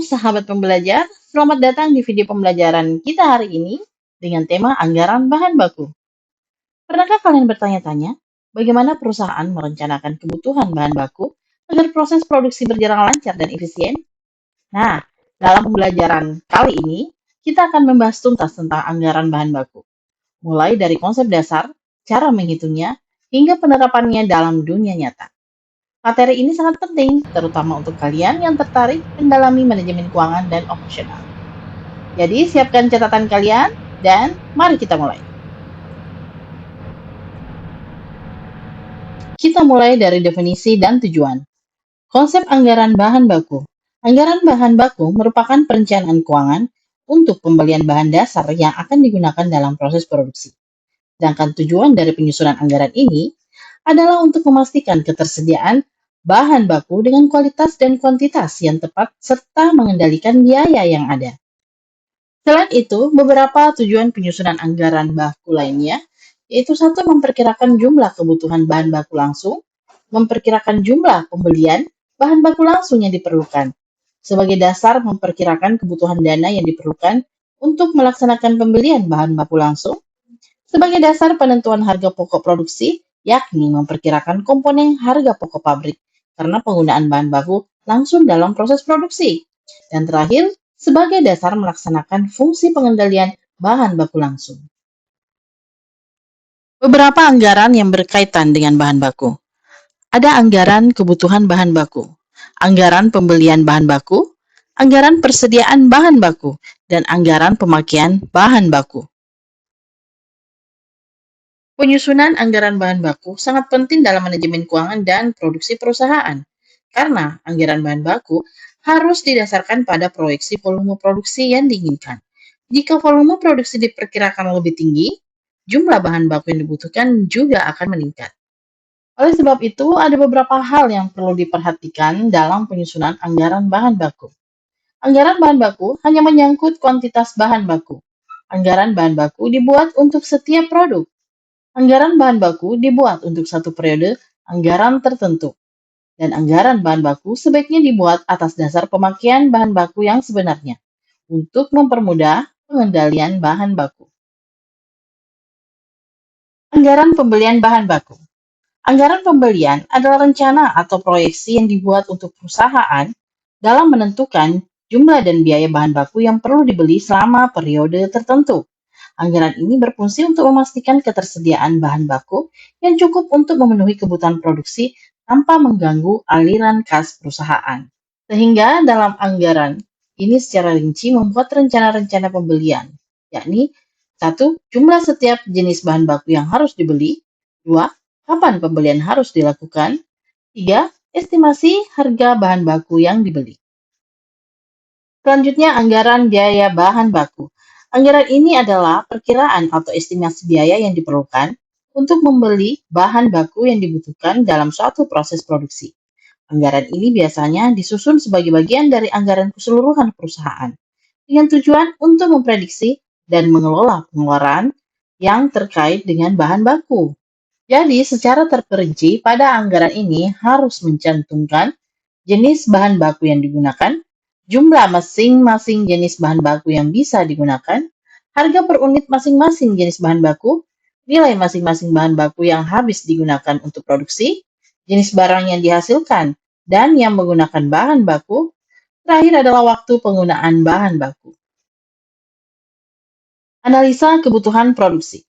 sahabat pembelajar, selamat datang di video pembelajaran kita hari ini dengan tema anggaran bahan baku. Pernahkah kalian bertanya-tanya bagaimana perusahaan merencanakan kebutuhan bahan baku agar proses produksi berjalan lancar dan efisien? Nah, dalam pembelajaran kali ini, kita akan membahas tuntas tentang anggaran bahan baku, mulai dari konsep dasar, cara menghitungnya, hingga penerapannya dalam dunia nyata. Materi ini sangat penting, terutama untuk kalian yang tertarik mendalami manajemen keuangan dan operasional. Jadi, siapkan catatan kalian dan mari kita mulai. Kita mulai dari definisi dan tujuan. Konsep anggaran bahan baku. Anggaran bahan baku merupakan perencanaan keuangan untuk pembelian bahan dasar yang akan digunakan dalam proses produksi. Sedangkan tujuan dari penyusunan anggaran ini adalah untuk memastikan ketersediaan bahan baku dengan kualitas dan kuantitas yang tepat serta mengendalikan biaya yang ada. Selain itu, beberapa tujuan penyusunan anggaran baku lainnya yaitu satu, memperkirakan jumlah kebutuhan bahan baku langsung, memperkirakan jumlah pembelian bahan baku langsung yang diperlukan. Sebagai dasar, memperkirakan kebutuhan dana yang diperlukan untuk melaksanakan pembelian bahan baku langsung. Sebagai dasar penentuan harga pokok produksi, yakni memperkirakan komponen harga pokok pabrik karena penggunaan bahan baku langsung dalam proses produksi. Dan terakhir, sebagai dasar melaksanakan fungsi pengendalian bahan baku langsung. Beberapa anggaran yang berkaitan dengan bahan baku. Ada anggaran kebutuhan bahan baku, anggaran pembelian bahan baku, anggaran persediaan bahan baku, dan anggaran pemakaian bahan baku. Penyusunan anggaran bahan baku sangat penting dalam manajemen keuangan dan produksi perusahaan, karena anggaran bahan baku harus didasarkan pada proyeksi volume produksi yang diinginkan. Jika volume produksi diperkirakan lebih tinggi, jumlah bahan baku yang dibutuhkan juga akan meningkat. Oleh sebab itu, ada beberapa hal yang perlu diperhatikan dalam penyusunan anggaran bahan baku. Anggaran bahan baku hanya menyangkut kuantitas bahan baku. Anggaran bahan baku dibuat untuk setiap produk. Anggaran bahan baku dibuat untuk satu periode anggaran tertentu, dan anggaran bahan baku sebaiknya dibuat atas dasar pemakaian bahan baku yang sebenarnya, untuk mempermudah pengendalian bahan baku. Anggaran pembelian bahan baku. Anggaran pembelian adalah rencana atau proyeksi yang dibuat untuk perusahaan dalam menentukan jumlah dan biaya bahan baku yang perlu dibeli selama periode tertentu. Anggaran ini berfungsi untuk memastikan ketersediaan bahan baku yang cukup untuk memenuhi kebutuhan produksi tanpa mengganggu aliran kas perusahaan. Sehingga dalam anggaran ini secara rinci membuat rencana-rencana pembelian, yakni 1. Jumlah setiap jenis bahan baku yang harus dibeli. 2. Kapan pembelian harus dilakukan. 3. Estimasi harga bahan baku yang dibeli. Selanjutnya, anggaran biaya bahan baku. Anggaran ini adalah perkiraan atau estimasi biaya yang diperlukan untuk membeli bahan baku yang dibutuhkan dalam suatu proses produksi. Anggaran ini biasanya disusun sebagai bagian dari anggaran keseluruhan perusahaan, dengan tujuan untuk memprediksi dan mengelola pengeluaran yang terkait dengan bahan baku. Jadi, secara terperinci pada anggaran ini harus mencantumkan jenis bahan baku yang digunakan, jumlah masing-masing jenis bahan baku yang bisa digunakan, harga per unit masing-masing jenis bahan baku, nilai masing-masing bahan baku yang habis digunakan untuk produksi, jenis barang yang dihasilkan, dan yang menggunakan bahan baku. Terakhir adalah waktu penggunaan bahan baku. Analisa kebutuhan produksi.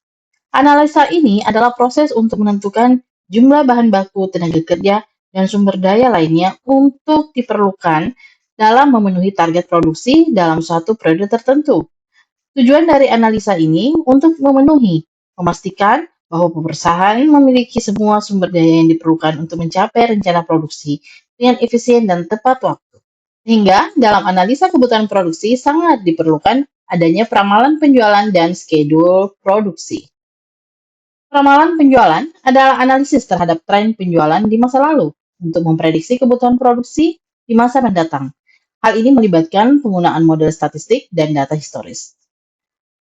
Analisa ini adalah proses untuk menentukan jumlah bahan baku, tenaga kerja, dan sumber daya lainnya untuk diperlukan dalam memenuhi target produksi dalam suatu periode tertentu. Tujuan dari analisa ini untuk memastikan bahwa perusahaan memiliki semua sumber daya yang diperlukan untuk mencapai rencana produksi dengan efisien dan tepat waktu. Sehingga dalam analisa kebutuhan produksi sangat diperlukan adanya peramalan penjualan dan schedule produksi. Peramalan penjualan adalah analisis terhadap tren penjualan di masa lalu untuk memprediksi kebutuhan produksi di masa mendatang. Hal ini melibatkan penggunaan model statistik dan data historis.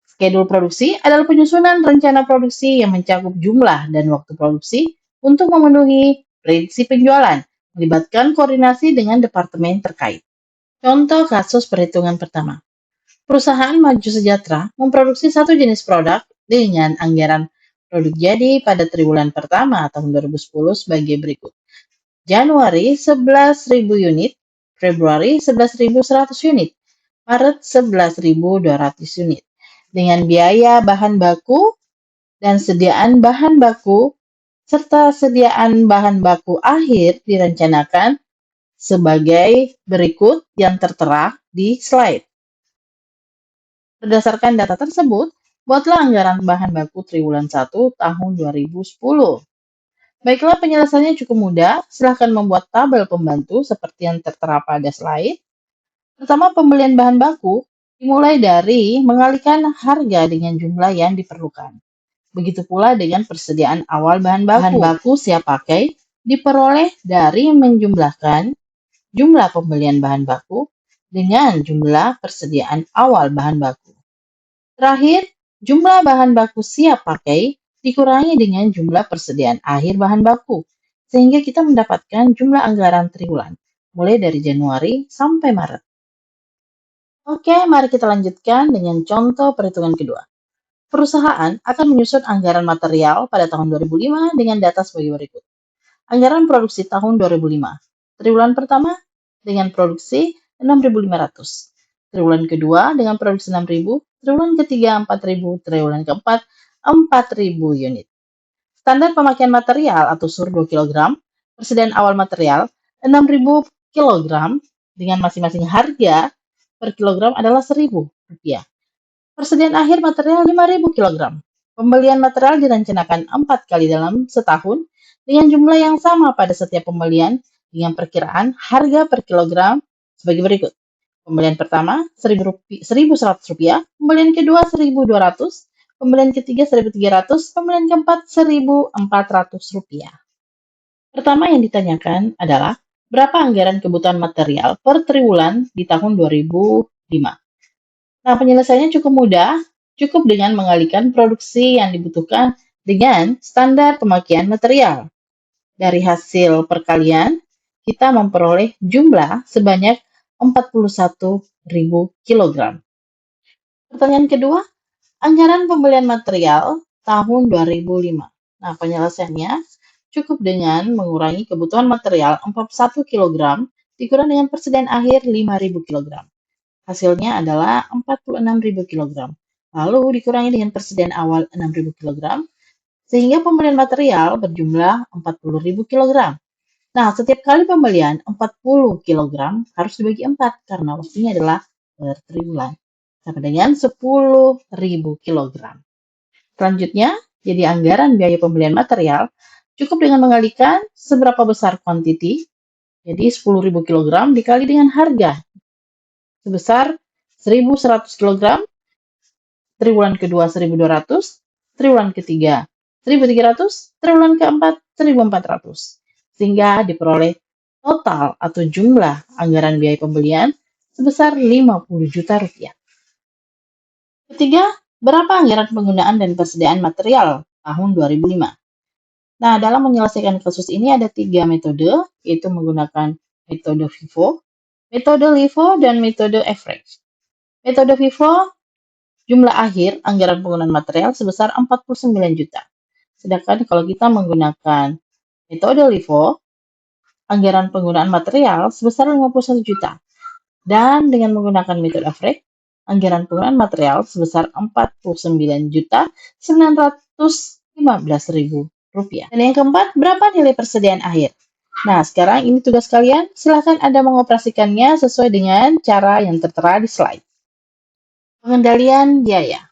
Schedule produksi adalah penyusunan rencana produksi yang mencakup jumlah dan waktu produksi untuk memenuhi prediksi penjualan, melibatkan koordinasi dengan departemen terkait. Contoh kasus perhitungan pertama. Perusahaan Maju Sejahtera memproduksi satu jenis produk dengan anggaran produk jadi pada triwulan pertama tahun 2010 sebagai berikut. Januari 11.000 unit, Februari 11.100 unit, Maret 11.200 unit. Dengan biaya bahan baku dan sediaan bahan baku serta sediaan bahan baku akhir direncanakan sebagai berikut yang tertera di slide. Berdasarkan data tersebut, buatlah anggaran bahan baku triwulan 1 tahun 2010. Baiklah, penyelesaiannya cukup mudah. Silahkan membuat tabel pembantu seperti yang tertera pada slide. Pertama, pembelian bahan baku dimulai dari mengalihkan harga dengan jumlah yang diperlukan. Begitu pula dengan persediaan awal bahan baku. Bahan baku siap pakai diperoleh dari menjumlahkan jumlah pembelian bahan baku dengan jumlah persediaan awal bahan baku. Terakhir, jumlah bahan baku siap pakai dikurangi dengan jumlah persediaan akhir bahan baku, sehingga kita mendapatkan jumlah anggaran triwulan, mulai dari Januari sampai Maret. Oke, mari kita lanjutkan dengan contoh perhitungan kedua. Perusahaan akan menyusun anggaran material pada tahun 2005 dengan data sebagai berikut. Anggaran produksi tahun 2005. Triwulan pertama dengan produksi 6.500. Triwulan kedua dengan produksi 6.000, triwulan ketiga 4.000, triwulan keempat 4.000 unit. Standar pemakaian material atau SUR 2 kg, persediaan awal material 6.000 kg dengan masing-masing harga per kilogram adalah Rp1.000. Persediaan akhir material 5.000 kg. Pembelian material direncanakan 4 kali dalam setahun dengan jumlah yang sama pada setiap pembelian dengan perkiraan harga per kilogram sebagai berikut. Pembelian pertama Rp1.100, pembelian kedua Rp1.200, pembelian ketiga Rp1.300, pembelian keempat Rp1.400. Pertama yang ditanyakan adalah berapa anggaran kebutuhan material per triwulan di tahun 2005. Nah, penyelesaiannya cukup mudah, cukup dengan mengalihkan produksi yang dibutuhkan dengan standar pemakaian material. Dari hasil perkalian, kita memperoleh jumlah sebanyak 41.000 kg. Pertanyaan kedua, anggaran pembelian material tahun 2005. Nah, penyelesaiannya cukup dengan mengurangi kebutuhan material 41 kg dikurangi dengan persediaan akhir 5.000 kg. Hasilnya adalah 46.000 kg. Lalu dikurangi dengan persediaan awal 6.000 kg, sehingga pembelian material berjumlah 40.000 kg. Nah, setiap kali pembelian 40 kg harus dibagi 4 karena waktunya adalah per triwulan. Sama dengan 10.000 kg. Selanjutnya, jadi anggaran biaya pembelian material cukup dengan mengalihkan seberapa besar quantity, jadi 10.000 kg dikali dengan harga sebesar 1.100 kg, triwulan kedua 1.200, triwulan ketiga 1.300, triwulan keempat 1.400. Sehingga diperoleh total atau jumlah anggaran biaya pembelian sebesar Rp50 juta. Ketiga, berapa anggaran penggunaan dan persediaan material tahun 2005? Nah, dalam menyelesaikan kasus ini ada 3 metode, yaitu menggunakan metode FIFO, metode LIFO, dan metode average. Metode FIFO, jumlah akhir anggaran penggunaan material sebesar 49 juta. Sedangkan kalau kita menggunakan metode LIFO, anggaran penggunaan material sebesar 51 juta. Dan dengan menggunakan metode average, anggaran penggunaan material sebesar Rp49.915.000. Dan yang keempat, berapa nilai persediaan akhir? Nah, sekarang ini tugas kalian. Silahkan Anda mengoperasikannya sesuai dengan cara yang tertera di slide. Pengendalian biaya.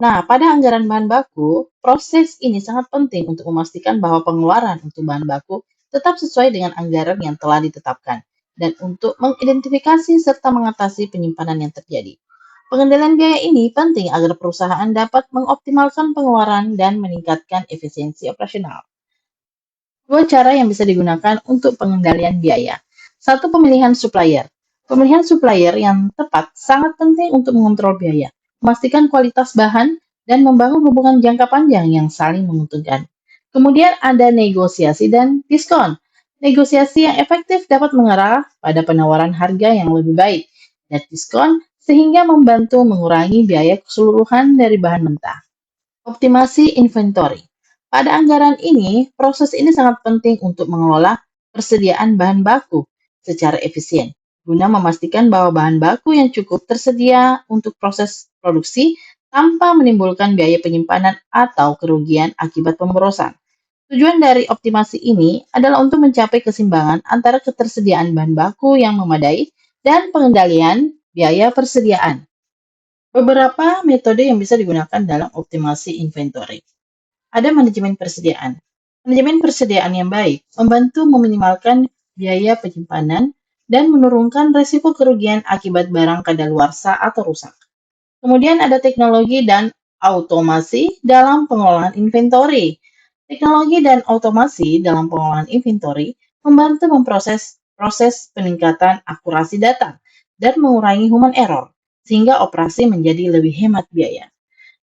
Nah, pada anggaran bahan baku, proses ini sangat penting untuk memastikan bahwa pengeluaran untuk bahan baku tetap sesuai dengan anggaran yang telah ditetapkan dan untuk mengidentifikasi serta mengatasi penyimpanan yang terjadi. Pengendalian biaya ini penting agar perusahaan dapat mengoptimalkan pengeluaran dan meningkatkan efisiensi operasional. Dua cara yang bisa digunakan untuk pengendalian biaya. Satu, pemilihan supplier. Pemilihan supplier yang tepat sangat penting untuk mengontrol biaya, memastikan kualitas bahan, dan membangun hubungan jangka panjang yang saling menguntungkan. Kemudian ada negosiasi dan diskon. Negosiasi yang efektif dapat mengarah pada penawaran harga yang lebih baik dan diskon sehingga membantu mengurangi biaya keseluruhan dari bahan mentah. Optimasi inventory. Pada anggaran ini, proses ini sangat penting untuk mengelola persediaan bahan baku secara efisien, guna memastikan bahwa bahan baku yang cukup tersedia untuk proses produksi tanpa menimbulkan biaya penyimpanan atau kerugian akibat pemborosan. Tujuan dari optimasi ini adalah untuk mencapai keseimbangan antara ketersediaan bahan baku yang memadai dan pengendalian biaya persediaan. Beberapa metode yang bisa digunakan dalam optimasi inventory. Ada manajemen persediaan. Manajemen persediaan yang baik membantu meminimalkan biaya penyimpanan dan menurunkan risiko kerugian akibat barang kadaluarsa atau rusak. Kemudian ada teknologi dan automasi dalam pengelolaan inventory. Teknologi dan otomasi dalam pengelolaan inventory membantu memproses proses peningkatan akurasi data dan mengurangi human error, sehingga operasi menjadi lebih hemat biaya.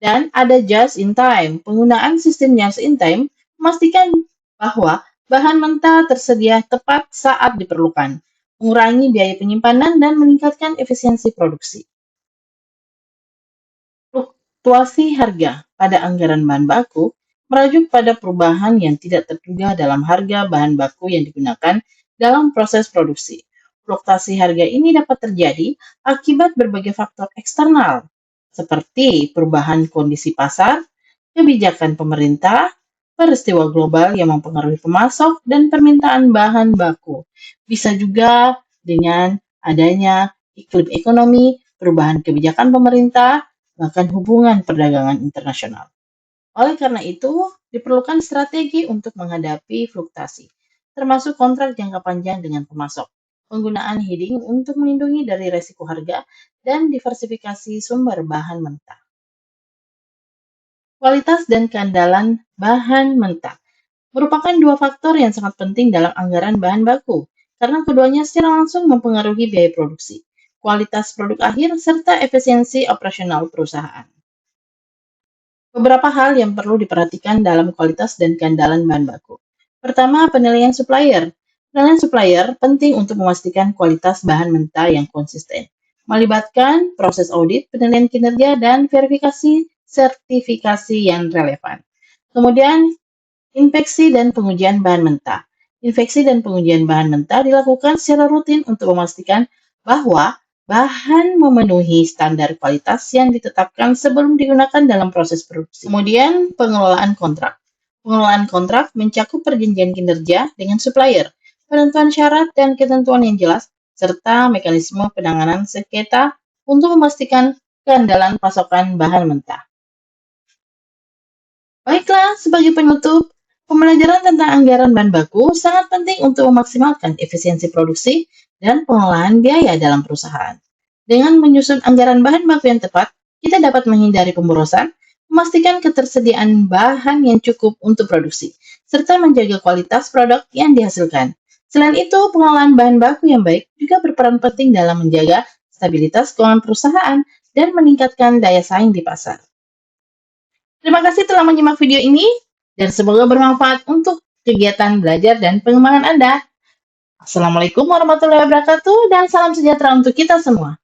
Dan ada just in time. Penggunaan sistem just in time memastikan bahwa bahan mentah tersedia tepat saat diperlukan, mengurangi biaya penyimpanan dan meningkatkan efisiensi produksi. Fluktuasi harga pada anggaran bahan baku merujuk pada perubahan yang tidak terduga dalam harga bahan baku yang digunakan dalam proses produksi. Fluktuasi harga ini dapat terjadi akibat berbagai faktor eksternal, seperti perubahan kondisi pasar, kebijakan pemerintah, peristiwa global yang mempengaruhi pemasok, dan permintaan bahan baku. Bisa juga dengan adanya iklim ekonomi, perubahan kebijakan pemerintah, bahkan hubungan perdagangan internasional. Oleh karena itu, diperlukan strategi untuk menghadapi fluktuasi, termasuk kontrak jangka panjang dengan pemasok, penggunaan hedging untuk melindungi dari resiko harga, dan diversifikasi sumber bahan mentah. Kualitas dan keandalan bahan mentah merupakan dua faktor yang sangat penting dalam anggaran bahan baku, karena keduanya secara langsung mempengaruhi biaya produksi, kualitas produk akhir, serta efisiensi operasional perusahaan. Beberapa hal yang perlu diperhatikan dalam kualitas dan keandalan bahan baku. Pertama, penilaian supplier. Penilaian supplier penting untuk memastikan kualitas bahan mentah yang konsisten, melibatkan proses audit, penilaian kinerja, dan verifikasi sertifikasi yang relevan. Kemudian, inspeksi dan pengujian bahan mentah. Inspeksi dan pengujian bahan mentah dilakukan secara rutin untuk memastikan bahwa bahan memenuhi standar kualitas yang ditetapkan sebelum digunakan dalam proses produksi. Kemudian, pengelolaan kontrak. Pengelolaan kontrak mencakup perjanjian kinerja dengan supplier, penentuan syarat dan ketentuan yang jelas, serta mekanisme penanganan sengketa untuk memastikan keandalan pasokan bahan mentah. Baiklah, sebagai penutup, pembelajaran tentang anggaran bahan baku sangat penting untuk memaksimalkan efisiensi produksi dan pengelolaan biaya dalam perusahaan. Dengan menyusun anggaran bahan baku yang tepat, kita dapat menghindari pemborosan, memastikan ketersediaan bahan yang cukup untuk produksi, serta menjaga kualitas produk yang dihasilkan. Selain itu, pengelolaan bahan baku yang baik juga berperan penting dalam menjaga stabilitas keuangan perusahaan dan meningkatkan daya saing di pasar. Terima kasih telah menyimak video ini, dan semoga bermanfaat untuk kegiatan belajar dan pengembangan Anda. Assalamualaikum warahmatullahi wabarakatuh, dan salam sejahtera untuk kita semua.